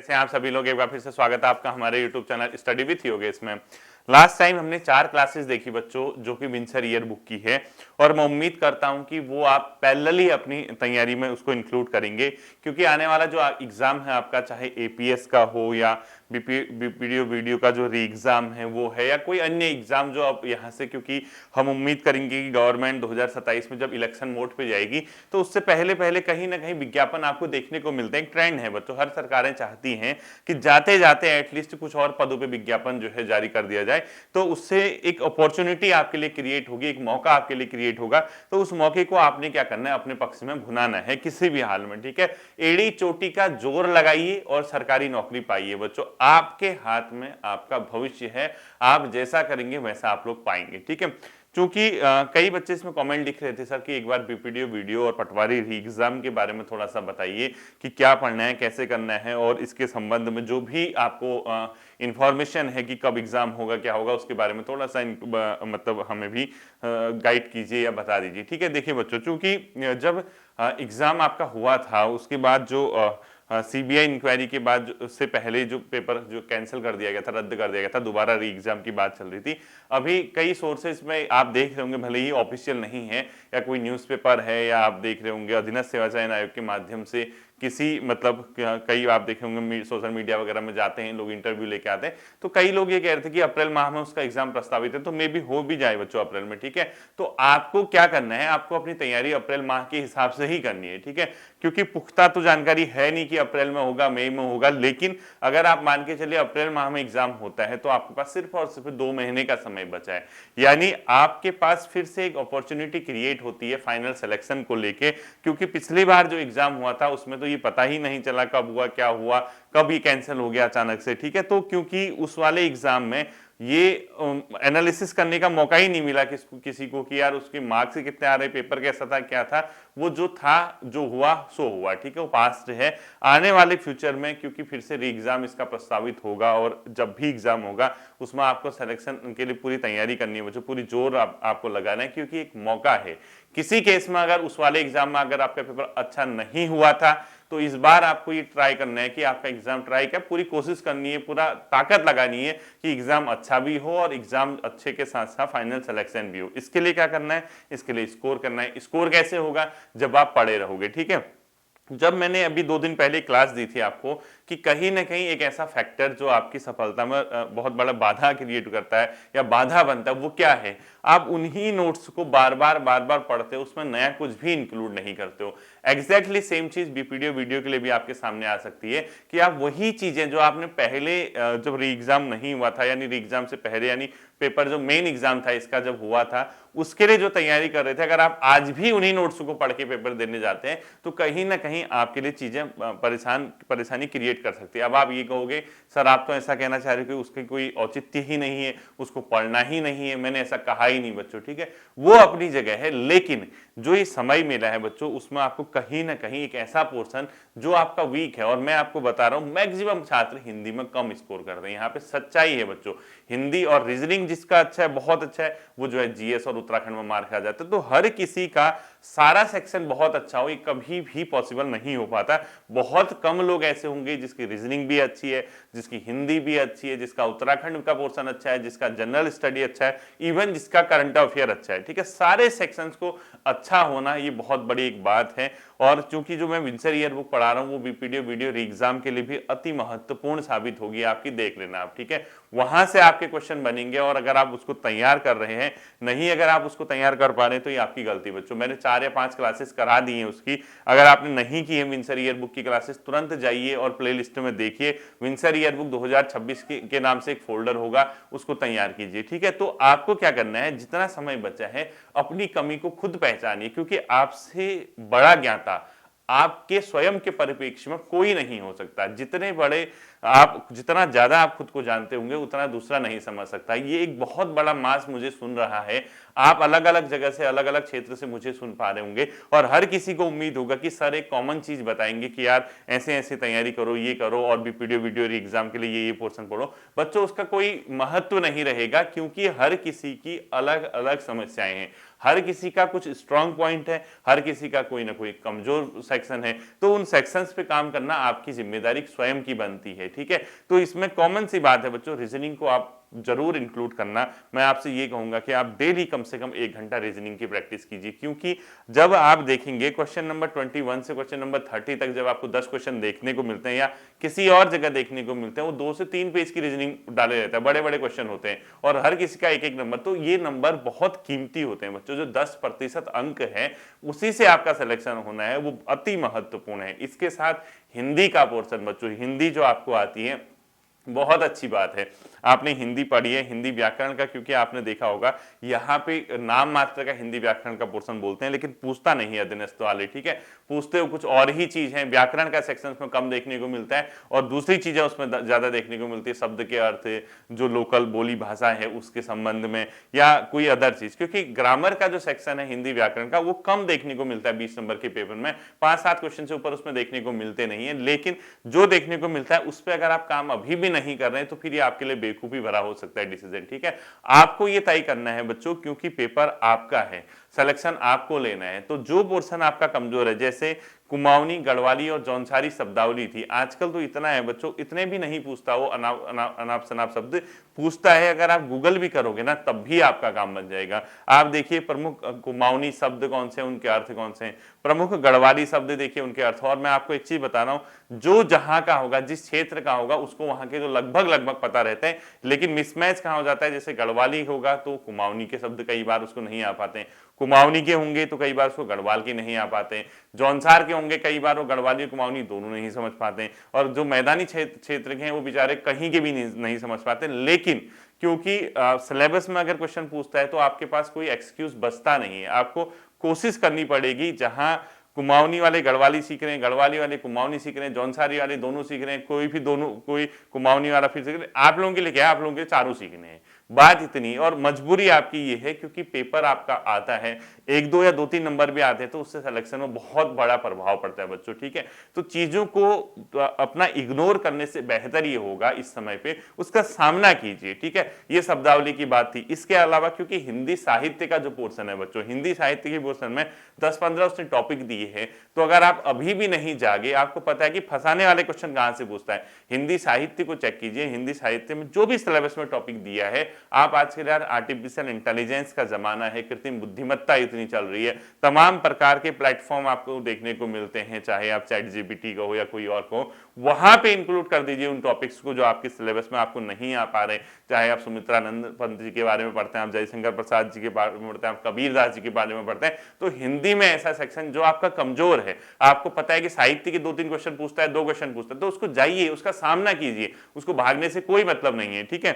कैसे हैं आप सभी लोग। एक बार फिर से स्वागत है आपका हमारे YouTube channel study with Yogesh में। लास्ट टाइम हमने 4 क्लासेस देखी बच्चों, जो कि विंसर ईयर बुक की है, और मैं उम्मीद करता हूं कि वो आप पैरेलली अपनी तैयारी में उसको इंक्लूड करेंगे, क्योंकि आने वाला जो एग्जाम है आपका, चाहे एपीएस का हो या बीपीडीओ वीडियो का जो री एग्जाम है वो है, या कोई अन्य एग्जाम जो अब यहाँ से, क्योंकि हम उम्मीद करेंगे कि गवर्नमेंट 2027 में जब इलेक्शन मोड पे जाएगी तो उससे पहले पहले कहीं ना कहीं विज्ञापन आपको देखने को मिलते हैं। एक ट्रेंड है बच्चों, हर सरकारें चाहती हैं कि जाते जाते एटलीस्ट कुछ और पदों पे विज्ञापन जो है जारी कर दिया जाए, तो उससे एक अपॉर्चुनिटी आपके लिए क्रिएट होगी, एक मौका आपके लिए क्रिएट होगा। तो उस मौके को आपने क्या करना है, अपने पक्ष में भुनाना है किसी भी हाल में, ठीक है। एड़ी चोटी का जोर लगाइए और सरकारी नौकरी पाइए बच्चों। आपके हाथ में आपका भविष्य है, आप जैसा करेंगे वैसा आप लोग पाएंगे, ठीक है। चूंकि कई बच्चे इसमें कमेंट लिख रहे थे, सर कि एक बार बीपीडीओ वीडियो और पटवारी री एग्जाम के बारे में थोड़ा सा बताइए कि क्या पढ़ना है, कैसे करना है, और इसके संबंध में जो भी आपको इंफॉर्मेशन है कि कब एग्जाम होगा, क्या होगा, उसके बारे में थोड़ा सा मतलब हमें भी गाइड कीजिए या बता दीजिए, ठीक है। देखिए बच्चों, चूंकि जब एग्जाम आपका हुआ था उसके बाद जो सीबीआई इंक्वायरी के बाद उससे पहले जो पेपर जो कैंसिल कर दिया गया था, रद्द कर दिया गया था, दोबारा री एग्जाम की बात चल रही थी। अभी कई सोर्सेज में आप देख रहे होंगे, भले ही ऑफिशियल नहीं है या कोई न्यूज़पेपर है, या आप देख रहे होंगे अधीनस्थ सेवा चयन आयोग के माध्यम से किसी मतलब कई आप देखे होंगे सोशल मीडिया वगैरह में जाते हैं लोग, इंटरव्यू लेके आते हैं, तो कई लोग ये कह रहे थे कि अप्रैल माह में उसका एग्जाम प्रस्तावित है, तो मे भी हो भी जाए बच्चों अप्रैल में, ठीक है। तो आपको क्या करना है, आपको अपनी तैयारी अप्रैल माह के हिसाब से ही करनी है, ठीक है। क्योंकि पुख्ता तो जानकारी है नहीं कि अप्रैल में होगा, मई में होगा, लेकिन अगर आप मान के चलिए अप्रैल माह में एग्जाम होता है तो आपके पास सिर्फ और सिर्फ 2 महीने का समय बचा है, यानी आपके पास फिर से एक अपॉर्चुनिटी क्रिएट होती है फाइनल सिलेक्शन को लेके। क्योंकि पिछली बार जो एग्जाम हुआ था उसमें तो ये पता ही नहीं चला कब हुआ, क्या हुआ, कब ये कैंसिल हो गया अचानक से, ठीक है। तो क्योंकि उस वाले एग्जाम में ये एनालिसिस करने का मौका ही नहीं मिला किसी को कि यार उसके मार्क्स कितने आ रहे, पेपर कैसा था, क्या था, वो जो था जो हुआ सो हुआ, ठीक है, वो पास्ट है। आने वाले फ्यूचर में क्योंकि फिर से री एग्जाम इसका प्रस्तावित होगा, और जब भी एग्जाम होगा उसमें आपको सिलेक्शन के लिए पूरी तैयारी करनी है बच्चों, पूरी जोर आपको लगाना है, क्योंकि एक मौका है। किसी केस में अगर उस वाले एग्जाम में अगर आपका पेपर अच्छा नहीं हुआ था, तो इस बार आपको ये ट्राई करना है कि आपका एग्जाम ट्राई क्या, पूरी कोशिश करनी है, पूरा ताकत लगानी है कि एग्जाम अच्छा भी हो और एग्जाम अच्छे के साथ साथ फाइनल सिलेक्शन भी हो। इसके लिए क्या करना है, इसके लिए स्कोर करना है। स्कोर कैसे होगा, जब आप पढ़े रहोगे, ठीक है। जब मैंने अभी 2 दिन पहले क्लास दी थी आपको कि कहीं ना कहीं एक ऐसा फैक्टर जो आपकी सफलता में बहुत बड़ा बाधा क्रिएट करता है या बाधा बनता है, वो क्या है, आप उन्हीं नोट्स को बार बार पढ़ते हो, उसमें नया कुछ भी इंक्लूड नहीं करते हो। एग्जैक्टली सेम चीज बीपीडीओ वीडियो के लिए भी आपके सामने आ सकती है कि आप वही चीजें जो आपने पहले जब री एग्जाम नहीं हुआ था, यानी री एग्जाम से पहले, यानी पेपर जो मेन एग्जाम था इसका जब हुआ था, उसके लिए जो तैयारी कर रहे थे, अगर आप आज भी उन्हीं नोट्स को पढ़ के पेपर देने जाते हैं तो कहीं ना कहीं आपके लिए चीजें परेशानी क्रिएट कर सकती है। अब आप ये कहोगे सर आप तो ऐसा कहना चाह रहे हो कि उसकी कोई औचित्य ही नहीं है, उसको पढ़ना ही नहीं है, मैंने ऐसा कहा ही नहीं बच्चों, ठीक है, वो अपनी जगह है। लेकिन जो ये समय मिला है बच्चों, उसमें आपको कहीं ना कहीं एक ऐसा पोर्शन जो आपका वीक है, और मैं आपको बता रहा हूं मैक्सिमम छात्र हिंदी में कम स्कोर करते हैं, यहाँ पे सच्चाई है बच्चों। हिंदी और रीजनिंग जिसका अच्छा है, बहुत अच्छा है, वो जो है जीएस और उत्तराखंड में मार खा जाता है। तो हर किसी का सारा सेक्शन बहुत अच्छा हो, ये कभी भी पॉसिबल नहीं हो पाता। बहुत कम लोग ऐसे होंगे जिसकी रीजनिंग भी अच्छी है, जिसकी हिंदी भी अच्छी है, जिसका उत्तराखंड का पोर्शन अच्छा है, जिसका जनरल स्टडी अच्छा है, इवन जिसका करंट अफेयर अच्छा है, ठीक है। सारे सेक्शंस को अच्छा होना ये बहुत बड़ी एक बात है। और चूंकि जो मैं विंसर ईयर बुक पढ़ा रहा हूं वो बीपीडीओ वीडियो री एग्जाम के लिए भी अति महत्वपूर्ण साबित होगी आपकी, देख लेना आप, ठीक है। वहां से आपके क्वेश्चन बनेंगे, और अगर आप उसको तैयार कर रहे हैं, नहीं अगर आप उसको तैयार कर पा रहे हैं तो ये आपकी गलती बच्चों। मैंने 4 या 5 क्लासेस करा दी हैं उसकी, अगर आपने नहीं की है विंसर ईयर बुक की क्लासेस, तुरंत जाइए और प्ले लिस्ट में देखिए, विंसर ईयर बुक 2026 के नाम से एक फोल्डर होगा, उसको तैयार कीजिए, ठीक है। तो आपको क्या करना है, जितना समय बचा है अपनी कमी को खुद पहचानिए, क्योंकि आपसे बड़ा ज्ञाता आपके स्वयं के परिप्रेक्ष्य में कोई नहीं हो सकता। जितने बड़े आप, जितना ज्यादा आप खुद को जानते होंगे उतना दूसरा नहीं समझ सकता। ये एक बहुत बड़ा मास मुझे सुन रहा है, आप अलग अलग जगह से, अलग अलग क्षेत्र से मुझे सुन पा रहे होंगे, और हर किसी को उम्मीद होगा कि सर एक कॉमन चीज बताएंगे कि यार ऐसे ऐसे तैयारी करो, ये करो, और बीपीडीओ वीडियो एग्जाम के लिए ये पोर्शन पढ़ो। बच्चों उसका कोई महत्व नहीं रहेगा, क्योंकि हर किसी की अलग अलग समस्याएं हैं, हर किसी का कुछ स्ट्रांग पॉइंट है, हर किसी का कोई ना कोई कमजोर सेक्शन है, तो उन सेक्शंस पे काम करना आपकी जिम्मेदारी स्वयं की बनती है। ठीक है, तो इसमें कॉमन सी बात है बच्चों, रीजनिंग को आप जरूर इंक्लूड करना। मैं आपसे ये कहूंगा कि आप डेली कम से कम 1 घंटा रीजनिंग की प्रैक्टिस कीजिए, क्योंकि जब आप देखेंगे क्वेश्चन नंबर 21 से क्वेश्चन नंबर 30 तक जब आपको 10 क्वेश्चन देखने को मिलते हैं या किसी और जगह देखने को मिलते हैं, वो 2 से 3 पेज की रीजनिंग डाले रहता है, बड़े बड़े क्वेश्चन होते हैं और हर किसी का एक एक नंबर, तो ये नंबर बहुत कीमती होते हैं बच्चों। जो 10% अंक है उसी से आपका सिलेक्शन होना है, वो अति महत्वपूर्ण है। इसके साथ हिंदी का पोर्शन बच्चों, हिंदी जो आपको आती है बहुत अच्छी बात है, आपने हिंदी पढ़ी है, हिंदी व्याकरण का, क्योंकि आपने देखा होगा यहाँ पे नाम मात्र का हिंदी व्याकरण का पोर्शन बोलते हैं, लेकिन पूछता नहीं है अधीनस्थ वाले। ठीक है, पूछते हो कुछ और ही चीज है। व्याकरण का सेक्शन में कम देखने को मिलता है और दूसरी चीजें उसमें ज्यादा देखने को मिलती है, शब्द के अर्थ, जो लोकल बोली भाषा है उसके संबंध में, या कोई अदर चीज। क्योंकि ग्रामर का जो सेक्शन है हिंदी व्याकरण का, वो कम देखने को मिलता है 20 नंबर के पेपर में, 5-7 क्वेश्चन से ऊपर उसमें देखने को मिलते नहीं है। लेकिन जो देखने को मिलता है उस पर अगर आप काम अभी भी नहीं कर रहे हैं तो फिर ये आपके लिए बेवकूफी भरा हो सकता है डिसीजन। ठीक है, आपको ये तय करना है बच्चों, क्योंकि पेपर आपका है, सिलेक्शन आपको लेना है। तो जो पोर्शन आपका कमजोर है, जैसे कुमाऊनी, गढ़वाली और जौनसारी शब्दावली थी, आजकल तो इतना है बच्चों, इतने भी नहीं पूछता वो अनाप शनाप शब्द पूछता है। अगर आप गूगल भी करोगे ना तब भी आपका काम बन जाएगा। आप देखिए प्रमुख कुमाऊनी शब्द कौन से हैं, उनके अर्थ कौन से हैं, प्रमुख गढ़वाली शब्द देखिए उनके अर्थ। और मैं आपको एक चीज बता रहा हूं, जो जहां का होगा, जिस क्षेत्र का होगा, उसको वहां के जो लगभग पता रहते हैं, लेकिन मिसमैच कहां हो जाता है, जैसे गढ़वाली होगा तो कुमाऊनी के शब्द कई बार उसको नहीं आ पाते हैं, कुमाऊनी के होंगे तो कई बार उसको गढ़वाल के नहीं आ पाते हैं, जौनसार के होंगे कई बार वो गढ़वाली और कुमाऊनी दोनों नहीं समझ पाते हैं, और जो मैदानी क्षेत्र के हैं वो बेचारे कहीं के भी नहीं समझ पाते। लेकिन क्योंकि सिलेबस में अगर क्वेश्चन पूछता है तो आपके पास कोई एक्सक्यूज बचता नहीं है, आपको कोशिश करनी पड़ेगी। जहां कुमाऊनी वाले गढ़वाली सीख रहे हैं, गढ़वाली वाले कुमाऊनी सीख रहे हैं, जौनसारी वाले दोनों सीख रहे हैं, कोई भी दोनों, कोई कुमाऊनी वाला फिर सीख रहे हैं, आप लोगों के लिए क्या है, आप लोगों के चारों सीखने हैं। बात इतनी, और मजबूरी आपकी ये है क्योंकि पेपर आपका आता है, 1-2 या 2-3 नंबर भी आते हैं तो उससे सिलेक्शन में बहुत बड़ा प्रभाव पड़ता है बच्चों। ठीक है, तो चीजों को अपना इग्नोर करने से बेहतर ये होगा इस समय पे उसका सामना कीजिए। ठीक है, ये शब्दावली की बात थी। इसके अलावा क्योंकि हिंदी साहित्य का जो पोर्शन है बच्चों, हिंदी साहित्य के पोर्शन में 10-15 उसने टॉपिक दिए हैं, तो अगर आप अभी भी नहीं जागे, आपको पता है कि फंसाने वाले क्वेश्चन कहां से पूछता है, हिंदी साहित्य को चेक कीजिए। हिंदी साहित्य में जो भी सिलेबस में टॉपिक दिया है, आप आज के यार आर्टिफिशियल इंटेलिजेंस का जमाना है, कृत्रिम बुद्धिमत्ता इतनी चल रही है, तमाम प्रकार के प्लेटफॉर्म आपको देखने को मिलते हैं, चाहे आप चैट जीपीटी का हो या कोई और को, वहां पे इंक्लूड कर दीजिए उन टॉपिक्स को जो आपके सिलेबस में आपको नहीं आ पा रहे। चाहे आप सुमित्रानंद पंत जी के बारे में पढ़ते हैं, आप जयशंकर प्रसाद जी के बारे में पढ़ते हैं, आप कबीरदास जी के बारे में पढ़ते हैं, तो हिंदी में ऐसा सेक्शन जो आपका कमजोर है, आपको पता है कि साहित्य के 2-3 क्वेश्चन पूछता है, 2 क्वेश्चन पूछता है, तो उसको जाइए, उसका सामना कीजिए, उसको भागने से कोई मतलब नहीं है। ठीक है,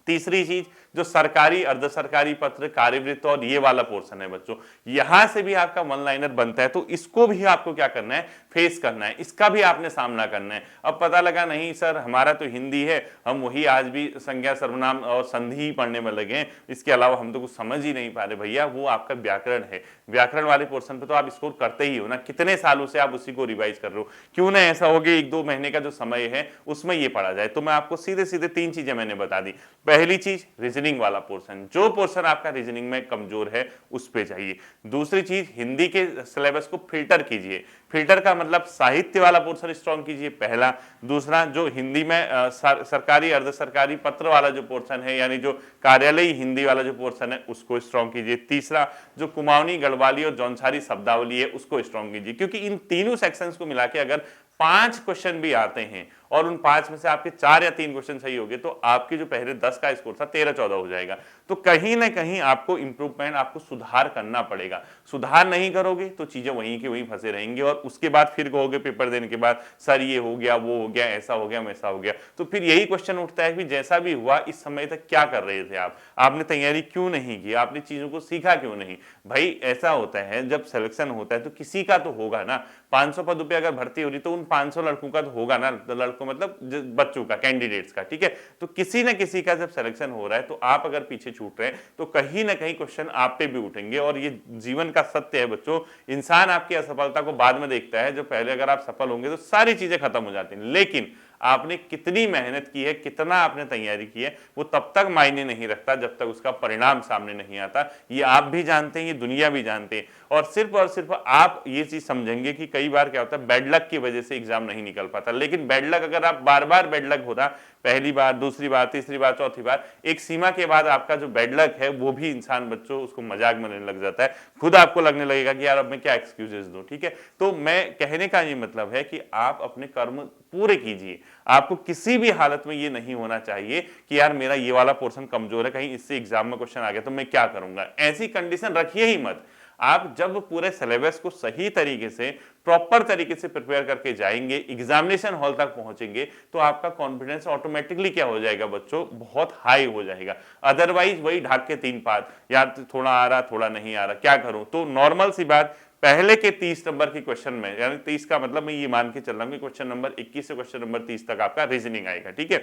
तीसरी चीज, जो सरकारी अर्ध सरकारी पत्र, कार्यवृत्त और ये वाला पोर्शन है बच्चों, यहां से भी आपका वन लाइनर बनता है, तो इसको भी आपको क्या करना है, फेस करना है, इसका भी आपने सामना करना है। अब पता लगा नहीं सर हमारा तो हिंदी है, हम वही आज भी संज्ञा सर्वनाम और संधि ही पढ़ने में लगे हैं, इसके अलावा हम तो कुछ समझ ही नहीं पा रहे। भैया वो आपका व्याकरण है, व्याकरण वाले पोर्शन पे तो आप स्कोर करते ही हो ना, कितने सालों से आप उसी को रिवाइज कर रहे हो, क्यों ना ऐसा हो गया 1-2 महीने का जो समय है उसमें ये पढ़ा जाए। तो मैं आपको सीधे सीधे 3 चीजें मैंने बता दी। पहली चीज रीजनिंग वाला पोर्शन, जो पोर्शन आपका रीजनिंग में कमजोर है उस पे जाइए। दूसरी चीज, हिंदी के सिलेबस को फिल्टर कीजिए, फिल्टर का मतलब साहित्य वाला पोर्शन स्ट्रॉन्ग कीजिए, पहला। दूसरा, जो हिंदी में सरकारी अर्ध सरकारी पत्र वाला जो पोर्शन है, यानी जो कार्यालयी हिंदी वाला जो पोर्शन है उसको स्ट्रॉन्ग कीजिए। तीसरा, जो कुमाऊनी, गढ़वाली और जौनसारी शब्दावली है उसको स्ट्रॉन्ग कीजिए, क्योंकि इन तीनों सेक्शंस को मिला के अगर 5 क्वेश्चन भी आते हैं और उन 5 में से आपके 4 या 3 क्वेश्चन सही हो गए, तो आपके जो पहले 10 का स्कोर था 13-14 हो जाएगा। तो कहीं ना कहीं आपको इंप्रूवमेंट, आपको सुधार करना पड़ेगा। सुधार नहीं करोगे तो चीजें वहीं की वहीं फंसे रहेंगे, और उसके बाद फिर कहोगे पेपर देने के बाद सर ये हो गया, वो हो गया, ऐसा हो गया, वैसा हो गया। तो फिर यही क्वेश्चन उठता है कि जैसा भी हुआ इस समय तक क्या कर रहे थे आप, आपने तैयारी क्यों नहीं की, आपने चीजों को सीखा क्यों नहीं। भाई ऐसा होता है जब सिलेक्शन होता है तो किसी का तो होगा ना, 500 पदों पे अगर भर्ती हो रही तो उन 500 लड़कों का तो होगा ना, लड़कों मतलब बच्चों का, कैंडिडेट्स का। ठीक है, तो किसी ना किसी का जब सिलेक्शन हो रहा है तो आप अगर पीछे छूट रहे हैं तो कहीं ना कहीं क्वेश्चन आप पे भी उठेंगे। और ये जीवन का सत्य है बच्चों, इंसान आपकी असफलता को बाद में देखता है, जो पहले अगर आप सफल होंगे तो सारी चीजें खत्म हो जाती हैं, लेकिन आपने कितनी मेहनत की है, कितना आपने तैयारी की है, वो तब तक मायने नहीं रखता जब तक उसका परिणाम सामने नहीं आता। ये आप भी जानते हैं, ये दुनिया भी जानते हैं। और सिर्फ आप ये चीज समझेंगे कि कई बार क्या होता है, बैड लक की वजह से एग्जाम नहीं निकल पाता। लेकिन बैड लक अगर आप बार बार बैड लक होता, पहली बार, दूसरी बार, तीसरी बार, चौथी बार, एक सीमा के बाद आपका जो बैड लक है वो भी इंसान बच्चों उसको मजाक में लेने लग जाता है। खुद आपको लगने लगेगा कि यार अब मैं क्या एक्सक्यूजेस दूं। ठीक है, तो मैं कहने का ये मतलब है कि आप अपने कर्म पूरे कीजिए। आपको किसी भी हालत में ये नहीं होना चाहिए कि यार मेरा ये वाला पोर्शन कमजोर है, कहीं इससे एग्जाम में क्वेश्चन आ गया तो मैं क्या करूंगा। ऐसी कंडीशन रखिए ही मत। आप जब पूरे सिलेबस को सही तरीके से, प्रॉपर तरीके से प्रिपेयर करके जाएंगे, एग्जामिनेशन हॉल तक पहुंचेंगे, तो आपका कॉन्फिडेंस ऑटोमेटिकली क्या हो जाएगा बच्चों, बहुत हाई हो जाएगा। अदरवाइज वही ढाक के तीन पात, यार थोड़ा आ रहा, थोड़ा नहीं आ रहा, क्या करूं। तो नॉर्मल सी बात, पहले के 30 नंबर की क्वेश्चन में, यानी 30 का मतलब मैं ये मान के चल रहा हूं कि क्वेश्चन नंबर 21 से क्वेश्चन नंबर 30 तक आपका रीजनिंग आएगा। ठीक है,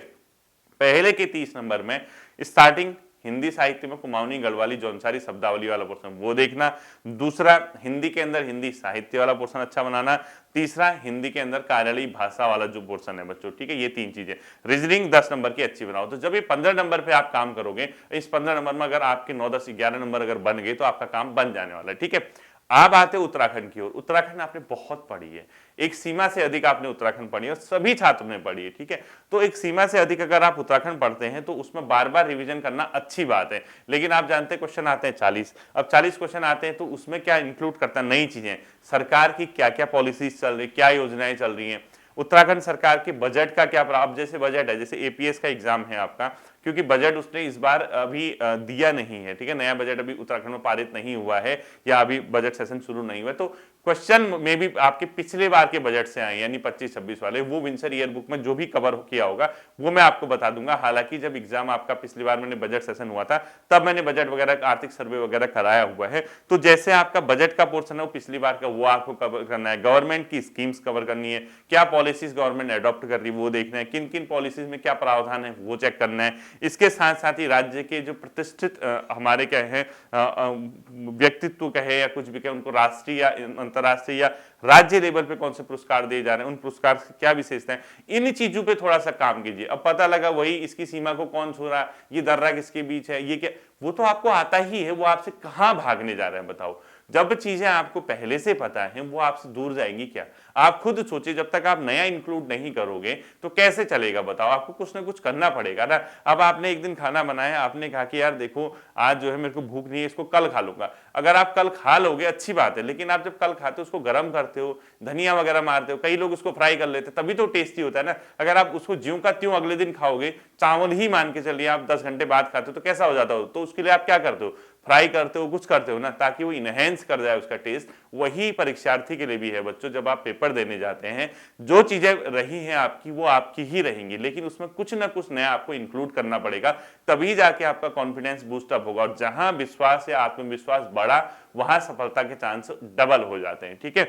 पहले के 30 नंबर में स्टार्टिंग हिंदी साहित्य में कुमाऊनी, गढ़वाली, जौनसारी, शब्दावली वाला पोर्शन वो देखना। दूसरा, हिंदी के अंदर हिंदी साहित्य वाला पोर्शन अच्छा बनाना। तीसरा, हिंदी के अंदर कार्यालयी भाषा वाला जो पोर्शन है बच्चों, ठीक है, ये तीन चीजें। रीजनिंग 10 नंबर की अच्छी बनाओ। तो जब ये 15 नंबर पे आप काम करोगे, इस 15 नंबर में अगर आपके 9, 10, 11 नंबर अगर बन गए तो आपका काम बन जाने वाला है। ठीक है, आप आते उत्तराखंड की ओर। उत्तराखंड आपने बहुत पढ़ी है, एक सीमा से अधिक आपने उत्तराखंड पढ़ी है, और सभी छात्रों ने पढ़ी है। ठीक है, तो एक सीमा से अधिक अगर आप उत्तराखंड पढ़ते हैं तो उसमें बार बार रिवीजन करना अच्छी बात है। लेकिन आप जानते हैं क्वेश्चन आते हैं 40, अब 40 क्वेश्चन आते हैं तो उसमें क्या इंक्लूड करता है, नई चीजें, सरकार की क्या क्या पॉलिसीज चल रही, क्या योजनाएं चल रही हैं, उत्तराखंड सरकार के बजट का क्या प्रावधान। जैसे बजट है, जैसे एपीएस का एग्जाम है आपका, क्योंकि बजट उसने इस बार अभी दिया नहीं है। ठीक है, नया बजट अभी उत्तराखंड में पारित नहीं हुआ है, या अभी बजट सेशन शुरू नहीं हुआ है, तो क्वेश्चन में भी आपके पिछले बार के बजट से आए, यानी 25-26 वाले, वो विंसर ईयर बुक में जो भी कवर किया होगा वो मैं आपको बता दूंगा। हालांकि जब एग्जाम आपका पिछली बार मैंने बजट सेशन हुआ था तब मैंने बजट वगैरह, आर्थिक सर्वे वगैरह कराया हुआ है। तो जैसे आपका बजट का पोर्शन है वो पिछली बार का, वो आपको कवर करना है। गवर्नमेंट की स्कीम्स कवर करनी है, क्या पॉलिसीज गवर्नमेंट एडॉप्ट कर रही है वो देखना है, किन किन पॉलिसीज में क्या प्रावधान है वो चेक करना है। इसके साथ साथ ही राज्य के जो प्रतिष्ठित हमारे क्या है व्यक्तित्व कहे या कुछ भी कहे, उनको राष्ट्रीय या अंतर्राष्ट्रीय या राज्य लेवल पे कौन से पुरस्कार दिए जा रहे हैं, उन पुरस्कार की क्या विशेषता है, इन चीजों पे थोड़ा सा काम कीजिए। अब पता लगा वही इसकी सीमा को कौन छू रहा, ये दर्रा किसके बीच है, ये क्या, वो तो आपको आता ही है, वो आपसे कहां भागने जा रहे हैं बताओ। जब चीजें आपको पहले से पता है वो आपसे दूर जाएंगी क्या। आप खुद सोचिए, जब तक आप नया इंक्लूड नहीं करोगे तो कैसे चलेगा बताओ। आपको कुछ ना कुछ करना पड़ेगा ना। अब आपने एक दिन खाना बनाया, आपने कहा कि यार देखो आज जो है मेरे को भूख नहीं है, इसको कल खा लूंगा। अगर आप कल खा लोगे अच्छी बात है, लेकिन आप जब कल खाते हो उसको गर्म करते हो, धनिया वगैरह मारते हो, कई लोग उसको फ्राई कर लेते, तभी तो टेस्टी होता है ना। अगर आप उसको ज्यों का त्यों अगले दिन खाओगे, चावल ही मान के चलिए आप 10 घंटे बाद खाते हो, तो कैसा हो जाता हो। तो उसके लिए आप क्या करते हो, फ्राई करते हो, कुछ करते हो ना, ताकि वो इनहेंस कर जाए उसका टेस्ट। वही परीक्षार्थी के लिए भी है बच्चों, जब आप पेपर देने जाते हैं जो चीजें रही हैं आपकी वो आपकी ही रहेंगी, लेकिन उसमें कुछ ना कुछ नया आपको इंक्लूड करना पड़ेगा, तभी जाके आपका कॉन्फिडेंस बूस्ट अप होगा। और जहां विश्वास या आत्मविश्वास बढ़ा वहां सफलता के चांस डबल हो जाते हैं। ठीक है,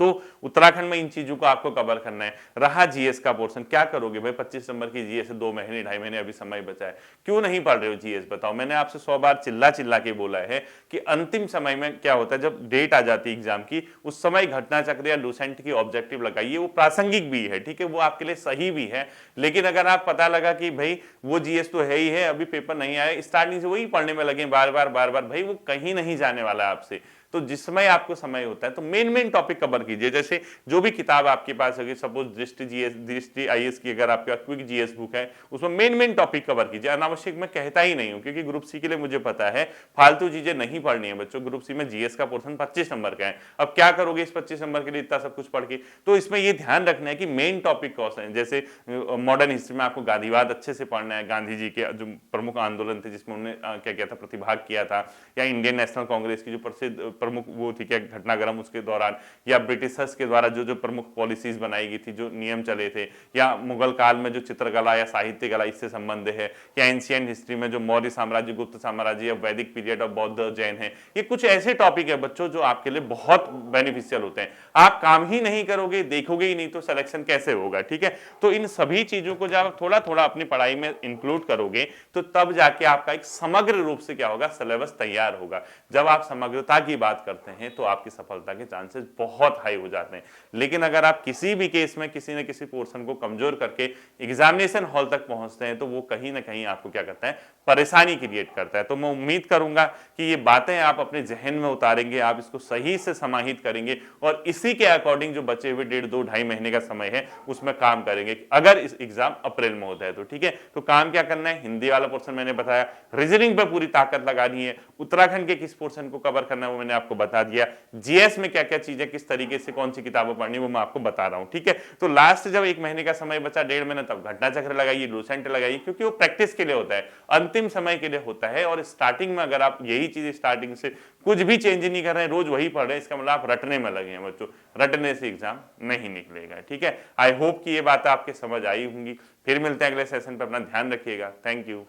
तो उत्तराखंड में इन चीजों को आपको कवर करना है। रहा जीएस का पोर्शन, क्या करोगे भाई, 25 नंबर की जीएस है, 2 महीने 2.5 महीने अभी समय बचा है, क्यों नहीं पढ़ रहे हो जीएस बताओ। मैंने आपसे 100 बार चिल्ला चिल्ला के बोला है कि अंतिम समय में क्या होता है, जब डेट आ जाती है एग्जाम की, उस समय घटना चक्र या लूसेंट की ऑब्जेक्टिव लगाइए। वो प्रासंगिक भी है, ठीक है, वो आपके लिए सही भी है। लेकिन अगर आप पता लगा कि भाई वो जीएस तो है ही है, अभी पेपर नहीं आया, स्टार्टिंग से वही पढ़ने में लगे बार बार, भाई वो कहीं नहीं जाने वाला आपसे। तो जिस समय आपको समय होता है तो मेन टॉपिक कवर कीजिए। जैसे जो भी किताब आपके पास होगी, सपोज दृष्टि जीएस, दृष्टि आईएएस की अगर आपके पास क्विक जीएस बुक है, उसमें मेन टॉपिक कवर कीजिए। अनावश्यक मैं कहता ही नहीं हूं, क्योंकि ग्रुप सी के लिए मुझे पता है फालतू चीजें नहीं पढ़नी है बच्चों। ग्रुप सी में जीएस का पोर्शन 25 नंबर का है, अब क्या करोगे इस 25 नंबर के लिए इतना सब कुछ पढ़ के। तो इसमें यह ध्यान रखना है कि मेन टॉपिक कौन सा है। जैसे मॉडर्न हिस्ट्री में आपको गांधीवाद अच्छे से पढ़ना है, गांधी जी के जो प्रमुख आंदोलन थे जिसमें उन्होंने क्या किया था, प्रतिभाग किया था, या इंडियन नेशनल कांग्रेस की जो प्रसिद्ध प्रमुख वो थी क्या घटनाक्रम उसके दौरान, या ब्रिटिशर्स के द्वारा जो जो प्रमुख पॉलिसीज बनाई गई थी, जो नियम चले थे, या मुगल काल में जो चित्रकला या साहित्य कला इससे संबंध है, या एंशियंट हिस्ट्री में जो मौर्य साम्राज्य, गुप्त साम्राज्य, या वैदिक पीरियड ऑफ बौद्ध जैन है। ये कुछ ऐसे टॉपिक है बच्चों जो आपके लिए बहुत बेनिफिशियल होते हैं। आप काम ही नहीं करोगे, देखोगे ही नहीं, तो सिलेक्शन कैसे होगा। ठीक है, तो इन सभी चीजों को जब थोड़ा थोड़ा अपनी पढ़ाई में इंक्लूड करोगे तो तब जाके आपका एक समग्र रूप से क्या होगा, सिलेबस तैयार होगा। जब आप समग्रता की बात बात करते हैं तो आपकी सफलता के चांसेस बहुत हाई हो जाते हैं। लेकिन अगर आप किसी भी केस में किसी न किसी पोर्शन को कमजोर करके एग्जामिनेशन हॉल तक पहुंचते हैं तो वो कहीं ना कहीं आपको क्या करता है, परेशानी क्रिएट करता है। तो मैं उम्मीद करूंगा कि ये बातें आप अपने जहन में उतारेंगे, आप इसको सही से समाहित करेंगे और इसी के अकॉर्डिंग जो बचे हुए 1.5-2-2.5 महीने का समय है उसमें काम करेंगे। अगर इस एग्जाम अप्रैल में होता है तो ठीक है। तो काम क्या करना है, हिंदी वाला पोर्शन मैंने बताया, रीजनिंग पे पूरी ताकत लगानी है, उत्तराखंड के किस पोर्शन को कवर करना है वो मैंने आपको बता दिया, जीएस में क्या क्या चीजें किस तरीके से कौन सी किताबें पढ़नी वो मैं आपको बता रहा हूं, ठीक है। तो लास्ट जब 1 महीने का समय बचा, 1.5 महीना, तब घटना चक्र लगाइए, लूसेंट लगाइए, क्योंकि वो प्रैक्टिस के लिए होता है, अंतिम समय के लिए होता है। और स्टार्टिंग में अगर आप यही चीज स्टार्टिंग से कुछ भी चेंज नहीं कर रहे हैं, रोज वही पढ़ रहे हैं, इसका मतलब आप रटने में लगे हैं बच्चों, रटने से एग्जाम नहीं निकलेगा, ठीक है। आई होप कि ये बात आपके समझ आई होंगी। फिर मिलते हैं अगले सेशन पर, अपना ध्यान रखिएगा। Thank you.